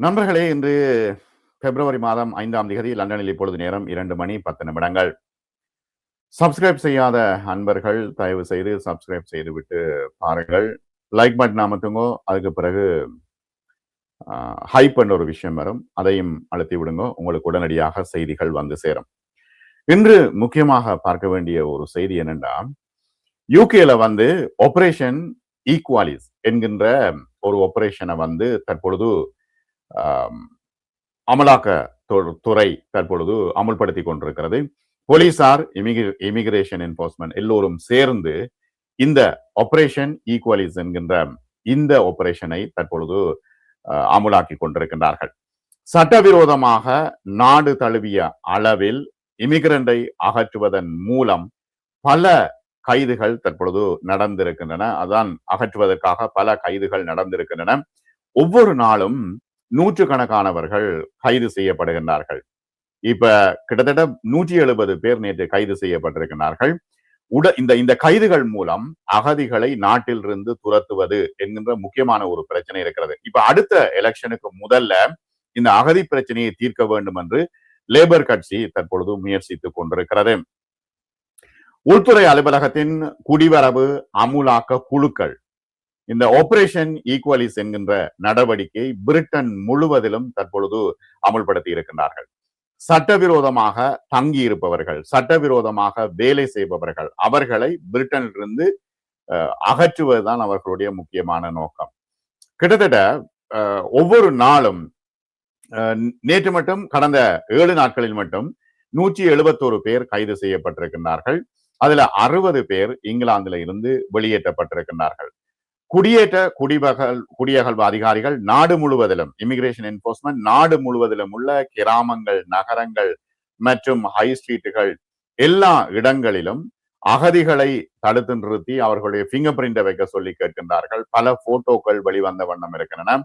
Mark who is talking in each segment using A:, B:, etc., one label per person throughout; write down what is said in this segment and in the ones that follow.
A: நண்பர்களே, இன்று பிப்ரவரி மாதம் 5ஆம் தேதி லண்டனில் இப்பொழுது நேரம் 2:10 சப்ஸ்கிரைப் செய்யாத அன்பர்கள் தயவு செய்து சப்ஸ்கிரைப் செய்துவிட்டு பாருங்கள். லைக் பட்டன் அமுத்துங்கோ. அதுக்கு பிறகு ஹைப் என்ற ஒரு விஷயம் வரும், அதையும் அழுத்தி விடுங்க. உங்களுக்கு உடனடியாக செய்திகள் வந்து சேரும். இன்று முக்கியமாக பார்க்க வேண்டிய ஒரு செய்தி என்னென்னா, யூகேல வந்து ஆபரேஷன் ஈக்வாலிஸ் என்கின்ற ஒரு ஆபரேஷனை வந்து தற்பொழுது அமலாக்க துறை தற்பொழுது அமுல்படுத்தி கொண்டிருக்கிறது. போலீசார், இமிகிரேஷன் என்போர்ஸ்மெண்ட் எல்லோரும் சேர்ந்து இந்த ஆபரேஷன் ஈக்வலிஸ் என்கின்ற இந்த ஆபரேஷனை தற்பொழுது அமுலாக்கி கொண்டிருக்கின்றார்கள். சட்டவிரோதமாக நாடு தழுவிய அளவில் இமிகிரண்டை அகற்றுவதன் மூலம் பல கைதுகள் தற்பொழுது நடந்திருக்கின்றன. அதான் அகற்றுவதற்காக பல கைதுகள் நடந்திருக்கின்றன. ஒவ்வொரு நாளும் நூற்றுக்கணக்கானவர்கள் கைது செய்யப்படுகின்றார்கள். இப்ப கிட்டத்தட்ட 170 பேர் நேற்று கைது செய்யப்பட்டிருக்கிறார்கள். இந்த கைதுகள் மூலம் அகதிகளை நாட்டிலிருந்து துரத்துவது என்கின்ற முக்கியமான ஒரு பிரச்சனை இருக்கிறது. இப்ப அடுத்த எலெக்ஷனுக்கு முதல்ல இந்த அகதி பிரச்சனையை தீர்க்க வேண்டும் என்று லேபர் கட்சி தற்பொழுது முயற்சித்துக் கொண்டிருக்கிறது. உள்துறை அலுவலகத்தின் குடிவரவு அமுலாக்க குழுக்கள் இந்த ஆபரேஷன் ஈக்வலிஸ் என்கின்ற நடவடிக்கை பிரிட்டன் முழுவதிலும் தற்பொழுது அமுல்படுத்தி இருக்கின்றார்கள். சட்டவிரோதமாக தங்கி இருப்பவர்கள், சட்டவிரோதமாக வேலை செய்பவர்கள், அவர்களை பிரிட்டனிலிருந்து அகற்றுவதுதான் அவர்களுடைய முக்கியமான நோக்கம். கிட்டத்தட்ட ஒவ்வொரு நாளும் நேற்று மட்டும் கடந்த 7 நாட்களில் மட்டும் 171 பேர் கைது செய்யப்பட்டிருக்கின்றார்கள். அதுல 60 பேர் இங்கிலாந்துல இருந்து வெளியேற்றப்பட்டிருக்கின்றார்கள். குடியேற்ற குடியகல்வு அதிகாரிகள் நாடு முழுவதிலும், இமிகிரேஷன் என்போர்ஸ்மெண்ட் நாடு முழுவதிலும் உள்ள கிராமங்கள், நகரங்கள் மற்றும் ஹை ஸ்ட்ரீட்டுகள் எல்லா இடங்களிலும் அகதிகளை தடுத்து நிறுத்தி அவர்களுடைய பிங்கர் பிரிண்டை வைக்க சொல்லி கேட்கின்றார்கள். பல போட்டோக்கள் வெளிவந்த வண்ணம் இருக்கின்றன.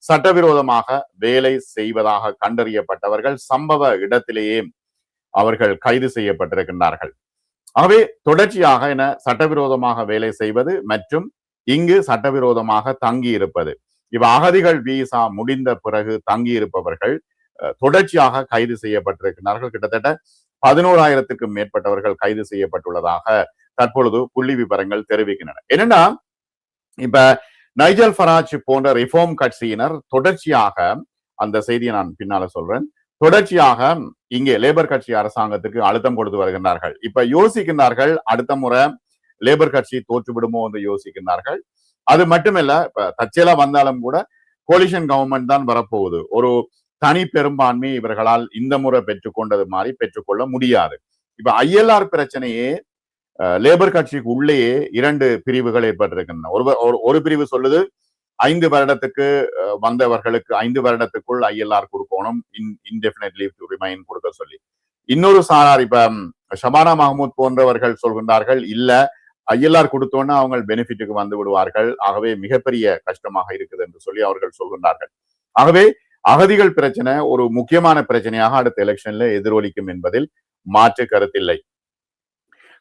A: சட்டவிரோதமாக வேலை செய்வதாக கண்டறியப்பட்டவர்கள் சம்பவ இடத்திலேயே அவர்கள் கைது செய்யப்பட்டிருக்கின்றார்கள். ஆகவே தொடர்ச்சியாக என சட்டவிரோதமாக வேலை செய்வது மற்றும் இங்கு சட்டவிரோதமாக தங்கி இருப்பது, இப்ப அகதிகள் விசா முடிந்த பிறகு தங்கி இருப்பவர்கள் தொடர்ச்சியாக கைது செய்யப்பட்டிருக்கிறார்கள். கிட்டத்தட்ட 11,000க்கும் மேற்பட்டவர்கள் கைது செய்யப்பட்டுள்ளதாக தற்பொழுது புள்ளி விவரங்கள் தெரிவிக்கின்றன. என்னன்னா, இப்ப நைஜல் ஃபராஜ் போன்ற ரிஃபார்ம் கட்சியினர் தொடர்ச்சியாக, அந்த செய்தியை நான் பின்னால சொல்றேன், தொடர்ச்சியாக இங்கே லேபர் கட்சி அரசாங்கத்துக்கு அழுத்தம் கொடுத்து வருகின்றார்கள். இப்ப யோசிக்கின்றார்கள், அடுத்த முறை லேபர் கட்சி தோற்றுவிடுமோ என்று யோசிக்கின்றார்கள். அது மட்டுமல்ல, இப்ப தற்செயலா வந்தாலும் கூட கோலிஷன் கவர்மெண்ட் தான் வரப்போகுது. ஒரு தனி பெரும்பான்மை இவர்களால் இந்த முறை பெற்றுக்கொண்டது மாதிரி பெற்றுக்கொள்ள முடியாது. இப்ப ILR பிரச்சனையே லேபர் கட்சிக்கு உள்ளேயே 2 பிரிவுகள் ஏற்பட்டிருக்கின்றன. ஒரு பிரிவு சொல்லுது 5 வருடத்துக்கு வந்தவர்களுக்கு 5 வருடத்துக்குள் ILR கொடுக்கணும், இன்டெஃபினைட் லீவ் டு ரிமைன் கொடுக்க சொல்லி. இன்னொரு சாரார், இப்ப ஷபானா மஹமூத் போன்றவர்கள் சொல்கின்றார்கள், இல்ல ILR கொடுத்தோன்னா அவங்க பெனிஃபிட்டுக்கு வந்து விடுவார்கள், ஆகவே மிகப்பெரிய கஷ்டமாக இருக்குது என்று சொல்லி அவர்கள் சொல்கின்றார்கள். ஆகவே அகதிகள் பிரச்சனை ஒரு முக்கியமான பிரச்சனையாக அடுத்த எலெக்ஷன்ல எதிரொலிக்கும் என்பதில் மாற்று கருத்தில்லை.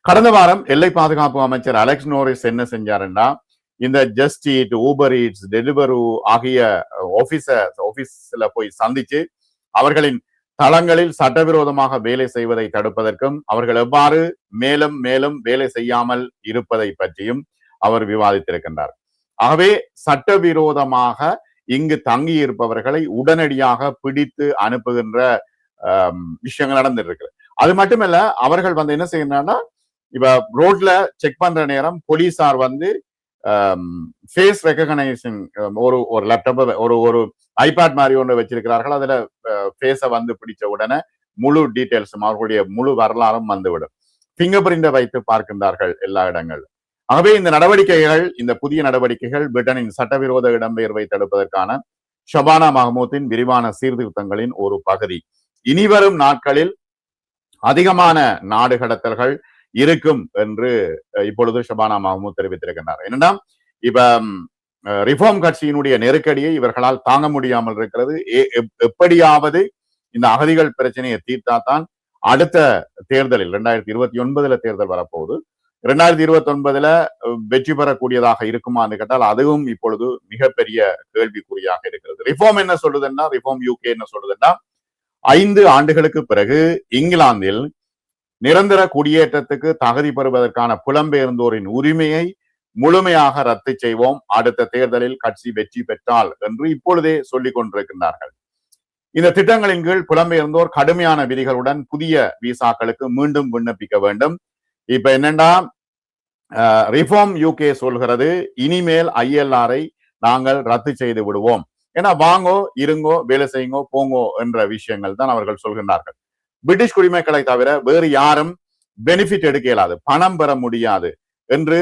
A: கடந்த வாரம் எல்லை பாதுகாப்பு அமைச்சர் அலெக்ஸ் நோரிஸ் என்ன செஞ்சாருன்னா, இந்த just eat, Uber eats, Deliveroo ஆகிய ஆபீஸ்ல போய் சந்திச்சு அவர்களின் தளங்களில் சட்டவிரோதமாக வேலை செய்வதை தடுப்பதற்கும் அவர்கள் எவ்வாறு மேலும் மேலும் வேலை செய்யாமல் இருப்பதை பற்றியும் அவர் விவாதித்திருக்கின்றார். ஆகவே சட்டவிரோதமாக இங்கு தங்கி இருப்பவர்களை உடனடியாக பிடித்து அனுப்புகின்ற விஷயங்கள் நடந்துட்டு இருக்கு. அது மட்டுமல்ல, அவர்கள் வந்து என்ன செய்யறாங்கன்னா, இப்ப ரோட்ல செக் பண்ற நேரம் போலீசார் வந்து ஃபேஸ் ரெகக்னைசேஷன் ஒரு லேப்டாப், ஒரு ஐபேட் மாதிரி ஒன்று வச்சிருக்கிறார்கள். அதுல ஃபேஸை வந்து பிடிச்ச உடனே முழு டீட்டெயில்ஸும் அவர்களுடைய முழு வரலாறும் வந்துவிடும். பிங்கர் பிரிண்டை வைத்து பார்க்கின்றார்கள் எல்லா இடங்களும். ஆகவே இந்த நடவடிக்கைகள், இந்த புதிய நடவடிக்கைகள் பிரிட்டனின் சட்டவிரோத இடம்பெயர்வை தடுப்பதற்கான ஷபானா மஹமூத்தின் விரிவான சீர்திருத்தங்களின் ஒரு பகுதி. இனிவரும் நாட்களில் அதிகமான நாடு கடத்தல்கள் இருக்கும் என்று இப்பொழுது ஷபானா மஹமூத் தெரிவித்திருக்கின்றார். என்னன்னா, இப்ப ரிஃபார்ம் கட்சியினுடைய நெருக்கடியை இவர்களால் தாங்க முடியாமல் இருக்கிறது. எப்படியாவது இந்த அகதிகள் பிரச்சனையை தீர்த்தாத்தான் அடுத்த தேர்தலில் 2029 தேர்தல் வரப்போகுது. 2029 வெற்றி பெறக்கூடியதாக இருக்குமான்னு கேட்டால் அதுவும் இப்பொழுது மிகப்பெரிய கேள்விக்குறியாக இருக்கிறது. ரிஃபார்ம் என்ன சொல்லுதுன்னா, ரிஃபார்ம் யூகே என்ன சொல்லுதுன்னா, 5 ஆண்டுகளுக்கு பிறகு இங்கிலாந்தில் நிரந்தர குடியேற்றத்துக்கு தகுதி பெறுவதற்கான புலம்பெயர்ந்தோரின் உரிமையை முழுமையாக ரத்து செய்வோம் அடுத்த தேர்தலில் கட்சி வெற்றி பெற்றால் என்று இப்பொழுதே சொல்லிக் கொண்டிருக்கின்றார்கள். இந்த திட்டங்களின் கீழ் புலம்பெயர்ந்தோர் கடுமையான விதிகளுடன் புதிய விசாக்களுக்கு மீண்டும் விண்ணப்பிக்க வேண்டும். இப்ப என்னன்னா, ரிஃபார்ம் யூகே சொல்கிறது, இனிமேல் ILR-ஐ நாங்கள் ரத்து செய்து விடுவோம். ஏன்னா வாங்கோ, இருங்கோ, வேலை செய்யுங்கோ, போங்கோ என்ற விஷயங்கள் தான் அவர்கள் சொல்கின்றார்கள். பிரிட்டிஷ் குடிமக்களை தவிர வேறு யாரும் பெனிஃபிட் எடுக்க இயலாது, பணம் பெற முடியாது என்று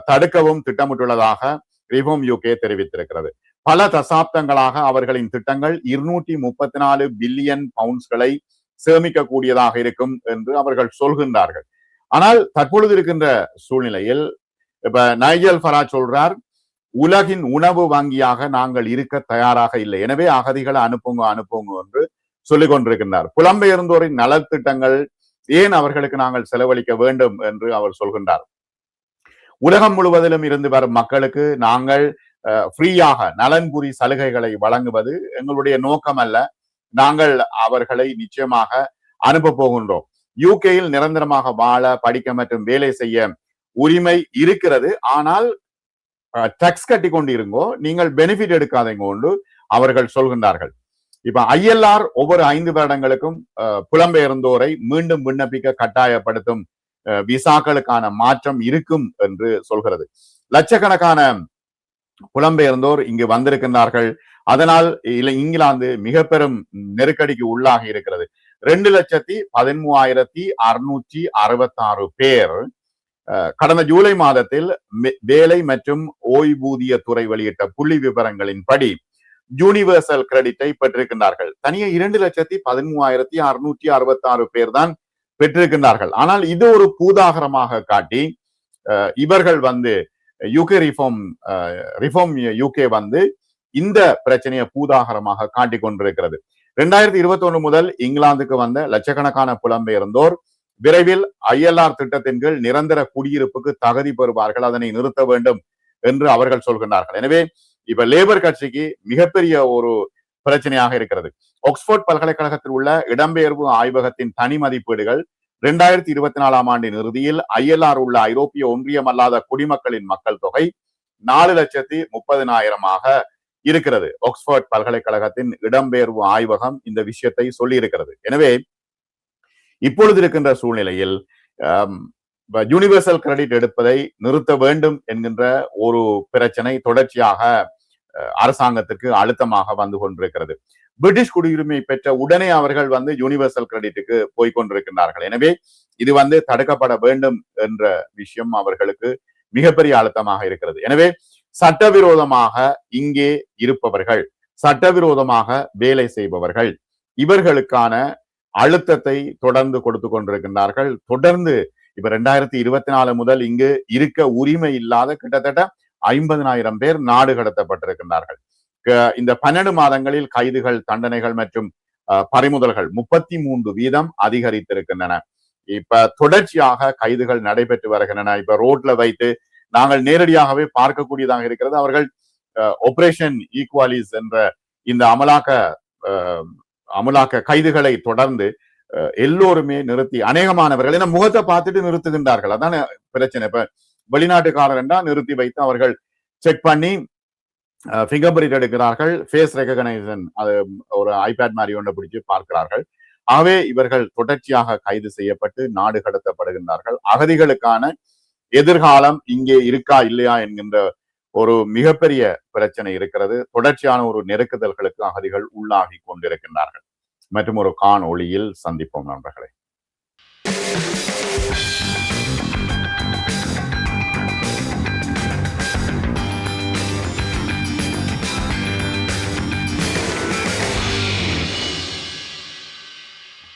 A: தடுக்கவும் திட்டமிட்டுள்ளதாக ரிஃபார்ம் யூகே தெரிவித்திருக்கிறது. பல தசாப்தங்களாக அவர்களின் திட்டங்கள் 234 பில்லியன் பவுண்ட்ஸ்களை சேமிக்கக்கூடியதாக இருக்கும் என்று அவர்கள் சொல்கின்றார்கள். ஆனால் தற்பொழுது இருக்கின்ற சூழ்நிலையில் இப்ப நைஜல் ஃபராஜ் சொல்றார், உலகின் உணவு வங்கியாக நாங்கள் இருக்க தயாராக இல்லை, எனவே அகதிகளை அனுப்புங்க என்று சொல்லிக் கொண்டிருக்கின்றார். புலம்பெயர்ந்தோரின் நலத்திட்டங்கள் ஏன் அவர்களுக்கு நாங்கள் செலவழிக்க வேண்டும் என்று அவர் சொல்கின்றார். உலகம் முழுவதிலும் இருந்து வரும் மக்களுக்கு நாங்கள் ஃப்ரீயாக நலன்புரி சலுகைகளை வழங்குவது எங்களுடைய நோக்கம் அல்ல. நாங்கள் அவர்களை நிச்சயமாக அனுப்ப போகின்றோம். யூகேயில் நிரந்தரமாக வாழ, படிக்க மற்றும் வேலை செய்ய உரிமை இருக்கிறது. ஆனால் டாக்ஸ் கட்டி கொண்டு இருங்கோ, நீங்கள் பெனிஃபிட் எடுக்காதீங்க கொண்டு அவர்கள் சொல்கின்றார்கள். இப்ப ILR ஒவ்வொரு 5 வருடங்களுக்கும் புலம்பெயர்ந்தோரை மீண்டும் விண்ணப்பிக்க கட்டாயப்படுத்தும் விசாக்களுக்கான மாற்றம் இருக்கும் என்று சொல்கிறது. லட்சக்கணக்கான புலம்பெயர்ந்தோர் இங்கு வந்திருக்கின்றார்கள். அதனால் இங்கிலாந்து மிக பெரும் நெருக்கடிக்கு உள்ளாகி இருக்கிறது. 2,13,666 பேர் கடந்த ஜூலை மாதத்தில் வேலை மற்றும் ஓய்வூதிய துறை வெளியிட்ட புள்ளி விவரங்களின்படி யூனிவர்சல் கிரெடிட்டை பெற்றிருக்கின்றார்கள். தனியே 2,13,666 பேர் தான் பெற்றிருக்கின்றார்கள். ஆனால் இது ஒரு பூதாகரமாக காட்டி இவர்கள் வந்து யூகே ரிஃபார்ம் யூகே வந்து இந்த பிரச்சனையை பூதாகரமாக காட்டிக் கொண்டிருக்கிறது. 2021 முதல் இங்கிலாந்துக்கு வந்த லட்சக்கணக்கான புலம்பெயர்ந்தோர் விரைவில் ILR திட்டத்தின் கீழ் நிரந்தர குடியிருப்புக்கு தகுதி பெறுவார்கள், அதனை நிறுத்த வேண்டும் என்று அவர்கள் சொல்கின்றார்கள். எனவே இப்ப லேபர் கட்சிக்கு மிகப்பெரிய ஒரு பிரச்சனையாக இருக்கிறது. ஆக்ஸ்போர்ட் பல்கலைக்கழகத்தில் உள்ள இடம்பெயர்வு ஆய்வகத்தின் தனி மதிப்பீடுகள் 2024 ஆண்டின் இறுதியில் ILR உள்ள ஐரோப்பிய ஒன்றியம் அல்லாத குடிமக்களின் மக்கள் தொகை 4,30,000 இருக்கிறது. ஆக்ஸ்போர்ட் பல்கலைக்கழகத்தின் இடம்பெயர்வு ஆய்வகம் இந்த விஷயத்தை சொல்லி இருக்கிறது. எனவே இப்பொழுது இருக்கின்ற சூழ்நிலையில் யூனிவர்சல் கிரெடிட் எடுப்பதை நிறுத்த வேண்டும் என்கின்ற ஒரு பிரச்சனை தொடர்ச்சியாக அரசாங்கத்திற்கு அழுத்தமாக வந்து கொண்டிருக்கிறது. பிரிட்டிஷ் குடியுரிமை பெற்ற உடனே அவர்கள் வந்து யூனிவர்சல் கிரெடிட்டுக்கு போய்கொண்டிருக்கின்றார்கள். எனவே இது வந்து தடுக்கப்பட வேண்டும் என்ற விஷயம் அவர்களுக்கு மிகப்பெரிய அழுத்தமாக இருக்கிறது. எனவே சட்டவிரோதமாக இங்கே இருப்பவர்கள், சட்டவிரோதமாக வேலை செய்பவர்கள், இவர்களுக்கான அழுத்தத்தை தொடர்ந்து கொடுத்து கொண்டிருக்கின்றார்கள். தொடர்ந்து இப்ப 2024 முதல் இங்கு இருக்க உரிமை இல்லாத கிட்டத்தட்ட 50,000 பேர் நாடு கடத்தப்பட்டிருக்கின்றார்கள். இந்த 12 மாதங்களில் கைதுகள், தண்டனைகள் மற்றும் பறிமுதல்கள் 33% அதிகரித்திருக்கின்றன. இப்ப தொடர்ச்சியாக கைதுகள் நடைபெற்று வருகின்றன. இப்ப ரோட்ல வைத்து நாங்கள் நேரடியாகவே பார்க்கக்கூடியதாக இருக்கிறது. அவர்கள் ஆபரேஷன் ஈக்வாலிஸ் என்ற இந்த அமலாக்க கைதுகளை தொடர்ந்து எல்லோருமே நிறுத்தி, அநேகமானவர்கள் என்ன முகத்தை பார்த்துட்டு நிறுத்துகின்றார்கள். அதான பிரச்சனை. இப்ப வெளிநாட்டுக்காரர் என்றால் நிறுத்தி வைத்து அவர்கள் செக் பண்ணி ஃபிங்கர் பிரிண்ட் எடுக்கிறார்கள், ஃபேஸ் ரெகக்னைசேஷன், அது ஒரு ஐபேட் மாதிரி ஒன்றை பிடிச்சு பார்க்கிறார்கள். ஆகவே இவர்கள் தொடர்ச்சியாக கைது செய்யப்பட்டு நாடு கடத்தப்படுகின்றார்கள். அகதிகளுக்கான எதிர்காலம் இங்கே இருக்கா இல்லையா என்கின்ற ஒரு மிகப்பெரிய பிரச்சனை இருக்கிறது. தொடர்ச்சியான ஒரு நெருக்குதல்களுக்கு அகதிகள் உள்ளாகி கொண்டிருக்கின்றார்கள். மற்றும் ஒரு காணொளியில் சந்திப்போம் நண்பர்களே.